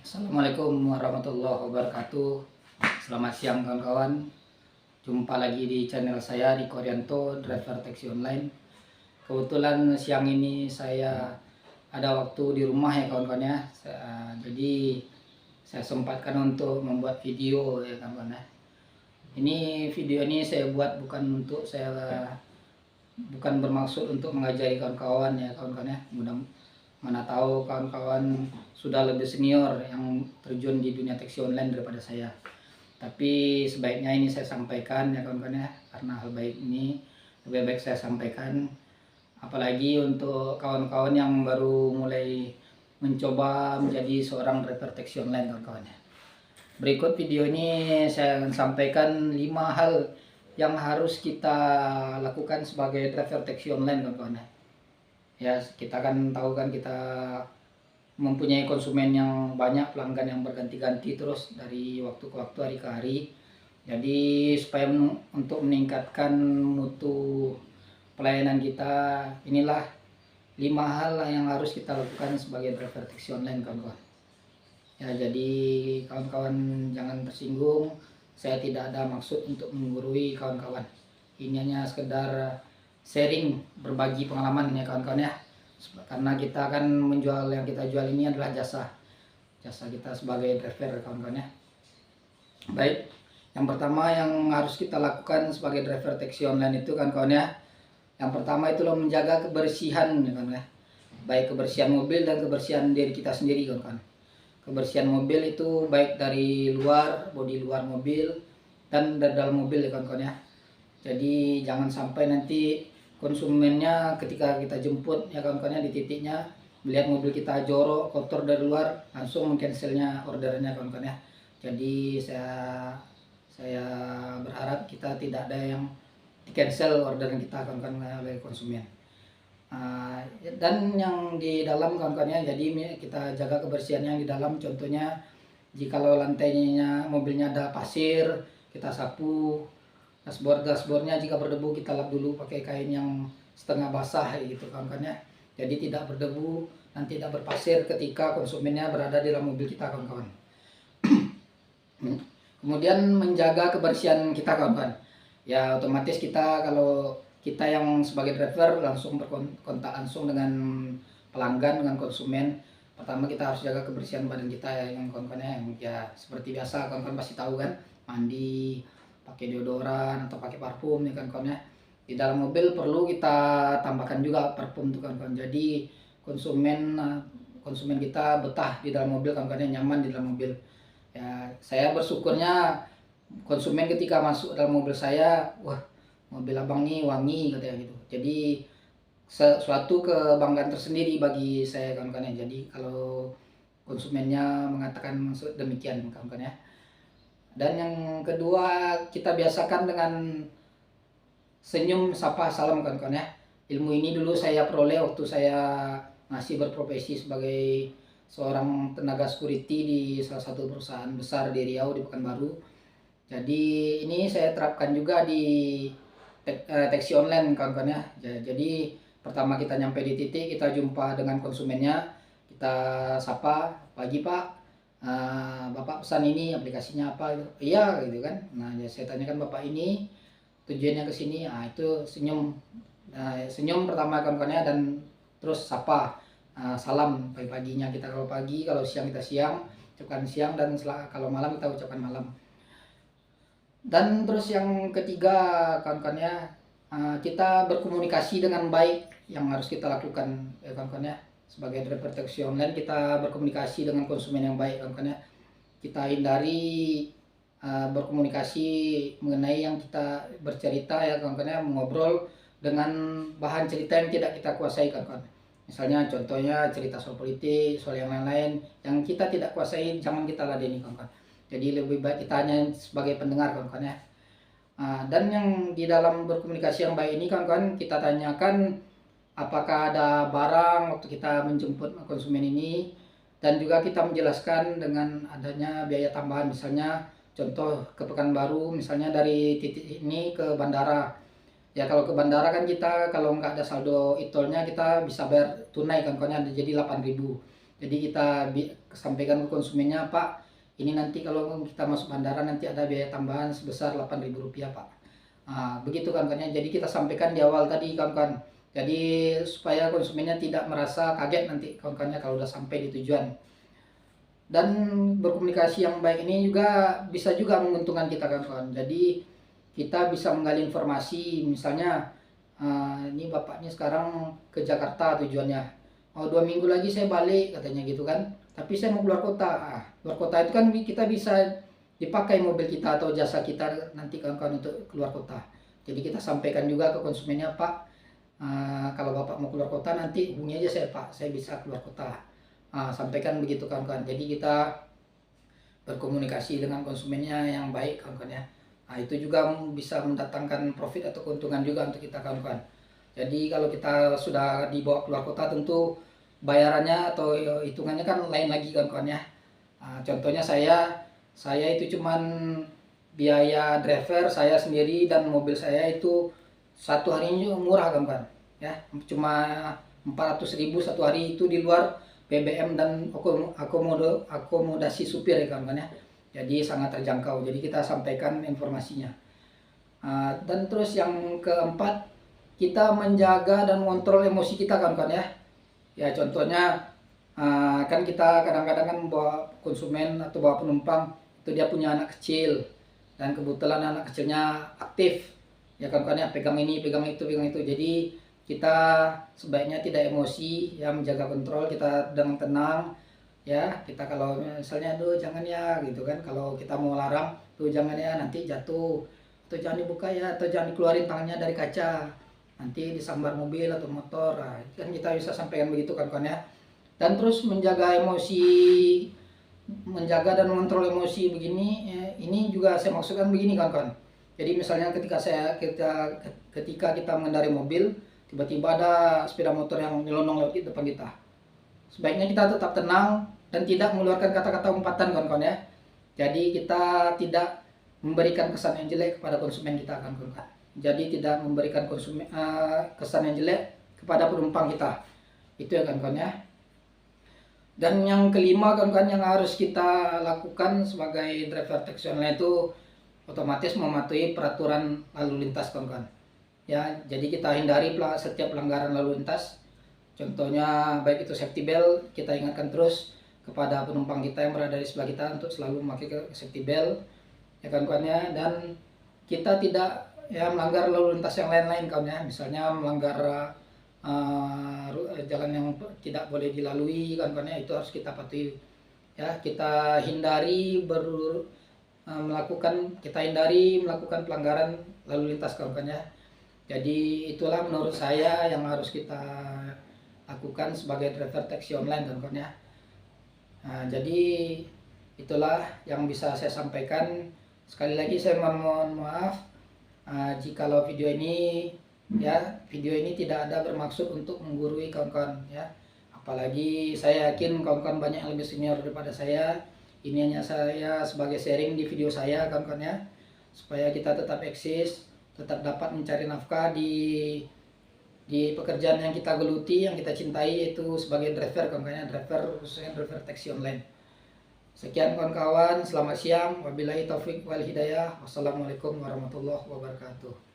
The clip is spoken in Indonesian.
Assalamualaikum warahmatullahi wabarakatuh. Selamat siang kawan-kawan. Jumpa lagi di channel saya di Koryanto Driver Taxi Online. Kebetulan siang ini saya ada waktu di rumah ya kawan-kawan ya. Jadi saya sempatkan untuk membuat video ya kawan-kawan ya. Ini video ini saya buat bukan bermaksud untuk mengajari kawan-kawan ya kawan-kawan ya. Mana tahu kawan-kawan sudah lebih senior yang terjun di dunia taksi online daripada saya. Tapi sebaiknya ini saya sampaikan ya kawan-kawan ya, karena hal baik ini lebih baik saya sampaikan. Apalagi untuk kawan-kawan yang baru mulai mencoba menjadi seorang driver taksi online kawan-kawan ya. Berikut video ini saya akan sampaikan 5 hal yang harus kita lakukan sebagai driver taksi online kawan-kawan ya. Ya, kita kan tahu kan kita mempunyai konsumen yang banyak, pelanggan yang berganti-ganti terus dari waktu ke waktu, hari ke hari. Jadi supaya untuk meningkatkan mutu pelayanan kita, inilah 5 hal yang harus kita lakukan sebagai driver taksi online kawan-kawan. Ya, jadi kawan-kawan jangan tersinggung, saya tidak ada maksud untuk menggurui kawan-kawan. Ini hanya sekedar sharing, berbagi pengalaman ya kawan-kawan ya. Karena kita kan menjual, yang kita jual ini adalah jasa kita sebagai driver kawan-kawan ya. Baik, yang pertama yang harus kita lakukan sebagai driver taksi online itu kawan-kawan ya, yang pertama itu loh, menjaga kebersihan ya kawan ya. Baik kebersihan mobil dan kebersihan diri kita sendiri kawan-kawan. Kebersihan mobil itu baik dari luar, bodi luar mobil dan dari dalam mobil ya kawan-kawan ya. Jadi jangan sampai nanti konsumennya ketika kita jemput ya kawan-kawan di titiknya melihat mobil kita jorok, kotor dari luar, langsung cancelnya ordernya kawan-kawan ya. Jadi saya berharap kita tidak ada yang di cancel order kita kawan-kawan oleh konsumen. Dan yang di dalam kawan-kawan ya, jadi kita jaga kebersihan yang di dalam. Contohnya jikalau lantainya mobilnya ada pasir, kita sapu. Dashboardnya jika berdebu kita lap dulu pakai kain yang setengah basah gitu kawan-kawan ya. Jadi tidak berdebu dan tidak berpasir ketika konsumennya berada di dalam mobil kita kawan-kawan. Kemudian menjaga kebersihan kita kawan-kawan. Ya otomatis kita, kalau kita yang sebagai driver langsung berkontak langsung dengan pelanggan, dengan konsumen. Pertama kita harus jaga kebersihan badan kita ya yang kawan-kawan ya. Seperti biasa kawan-kawan pasti tahu kan, mandi, pakai deodoran atau pakai parfum ya kawan-kawan ya. Di dalam mobil perlu kita tambahkan juga parfum tuh kawan-kawan. Jadi konsumen kita betah di dalam mobil kawan-kawan, nyaman di dalam mobil. Ya, saya bersyukurnya konsumen ketika masuk dalam mobil saya, wah mobil abang nih wangi katanya gitu. Jadi suatu kebanggaan tersendiri bagi saya kawan-kawan ya. Jadi kalau konsumennya mengatakan maksud demikian kawan-kawan ya. Dan yang kedua, kita biasakan dengan senyum, sapa, salam kawan-kawan ya. Ilmu ini dulu saya peroleh waktu saya masih berprofesi sebagai seorang tenaga security di salah satu perusahaan besar di Riau, di Pekanbaru. Jadi ini saya terapkan juga di taksi online kawan-kawan ya. Jadi pertama kita nyampe di titik, kita jumpa dengan konsumennya, kita sapa, "Pagi Pak, Bapak pesan ini, aplikasinya apa?" Gitu. "Iya," gitu kan. Nah, ya saya tanyakan, "Bapak ini tujuannya ke sini." Itu senyum. Senyum pertama kawan-kawannya, dan terus sapa, salam pagi-paginya kita, kalau pagi, kalau siang kita siang, ucapkan siang, dan kalau malam kita ucapkan malam. Dan terus yang ketiga kawan-kawannya, kita berkomunikasi dengan baik yang harus kita lakukan ya kawan-kawan ya. Sebagai driver taksi online kita berkomunikasi dengan konsumen yang baik kawan-kawan ya. Kita hindari berkomunikasi mengenai yang kita bercerita ya kawan-kawan ya, mengobrol dengan bahan cerita yang tidak kita kuasai kawan-kawan. Misalnya contohnya cerita soal politik, soal yang lain-lain yang kita tidak kuasai, jangan kita ladeni kawan-kawan. Jadi lebih baik kita hanya sebagai pendengar kawan-kawan ya. Dan yang di dalam berkomunikasi yang baik ini kawan-kawan, kita tanyakan apakah ada barang waktu kita menjemput konsumen ini, dan juga kita menjelaskan dengan adanya biaya tambahan. Misalnya contoh ke Pekanbaru, misalnya dari titik ini ke bandara. Ya kalau ke bandara kan kita kalau nggak ada saldo e-tolnya kita bisa bayar tunai kawan-kawan, jadi 8.000. Jadi kita sampaikan ke konsumennya, Pak, ini nanti kalau kita masuk bandara nanti ada biaya tambahan sebesar Rp8.000 Pak. Begitu kan ya. Jadi kita sampaikan di awal tadi kawan-kawan. Jadi supaya konsumennya tidak merasa kaget nanti kawan-kawannya kalau udah sampai di tujuan. Dan berkomunikasi yang baik ini juga bisa juga menguntungkan kita kawan-kawan. Jadi kita bisa menggali informasi, misalnya ini bapaknya sekarang ke Jakarta tujuannya, 2 minggu lagi saya balik katanya gitu kan, tapi saya mau keluar kota. Keluar kota itu kan kita bisa dipakai mobil kita atau jasa kita nanti kawan-kawan untuk keluar kota. Jadi kita sampaikan juga ke konsumennya, Pak, kalau bapak mau keluar kota nanti hubungi aja saya, Pak, saya bisa keluar kota. Sampaikan begitu kawan-kawan. Jadi kita berkomunikasi dengan konsumennya yang baik kawan-kawan ya. Itu juga bisa mendatangkan profit atau keuntungan juga untuk kita kawan-kawan. Jadi kalau kita sudah dibawa keluar kota tentu bayarannya atau hitungannya kan lain lagi kawan-kawan ya. Contohnya saya itu cuman biaya driver saya sendiri dan mobil saya itu satu harinya murah kawan-kawan ya, cuma 400.000 satu hari, itu di luar BBM dan akomodasi supir ya kawan-kawan ya. Jadi sangat terjangkau. Jadi kita sampaikan informasinya. Dan terus yang keempat, kita menjaga dan mengontrol emosi kita kawan-kawan ya. Ya contohnya kan kita kadang-kadang kan bawa konsumen atau bawa penumpang itu dia punya anak kecil dan kebetulan anak kecilnya aktif ya kawan-kawan ya, pegang ini pegang itu. Jadi kita sebaiknya tidak emosi ya, menjaga kontrol kita dengan tenang ya. Kita kalau misalnya aduh jangan ya gitu kan, kalau kita mau larang tuh jangan ya nanti jatuh, atau jangan dibuka ya, atau jangan dikeluarin tangannya dari kaca nanti disambar mobil atau motor. Kan kita bisa sampaikan begitu kawan-kawan ya. Dan terus menjaga emosi, menjaga dan mengontrol emosi begini ini juga saya maksudkan begini kawan-kawan. Jadi misalnya ketika kita mengendarai mobil, tiba-tiba ada sepeda motor yang nyelonong lewat di depan kita, sebaiknya kita tetap tenang dan tidak mengeluarkan kata-kata umpatan kawan-kawan ya. Jadi kita tidak memberikan kesan yang jelek kepada konsumen kita kawan-kawan. Jadi tidak memberikan kesan yang jelek kepada penumpang kita. Itu ya kawan-kawan ya. Dan yang kelima kawan-kawan yang harus kita lakukan sebagai driver taksi online itu otomatis mematuhi peraturan lalu lintas kawan-kawan. Ya, jadi kita hindari setiap pelanggaran lalu lintas. Contohnya baik itu safety belt, kita ingatkan terus kepada penumpang kita yang berada di sebelah kita untuk selalu memakai safety belt ya kawan-kawan ya. Dan kita tidak ya melanggar lalu lintas yang lain-lain kawan ya, misalnya melanggar jalan yang tidak boleh dilalui kawan-kawan ya, itu harus kita patuhi ya. Kita hindari melakukan pelanggaran lalu lintas kawan-kawan ya. Jadi itulah menurut saya yang harus kita lakukan sebagai driver taksi online kawan-kawan ya. Jadi itulah yang bisa saya sampaikan. Sekali lagi saya mohon maaf jikalau video ini tidak ada bermaksud untuk menggurui kawan-kawan ya. Apalagi saya yakin kawan-kawan banyak yang lebih senior daripada saya. Ini hanya saya sebagai sharing di video saya kawan-kawan ya, supaya kita tetap eksis, tetap dapat mencari nafkah di pekerjaan yang kita geluti, yang kita cintai, yaitu sebagai driver kawan-kawan, khususnya driver taksi online. Sekian kawan-kawan, selamat siang. Wabillahi taufik wal hidayah. Wassalamualaikum warahmatullahi wabarakatuh.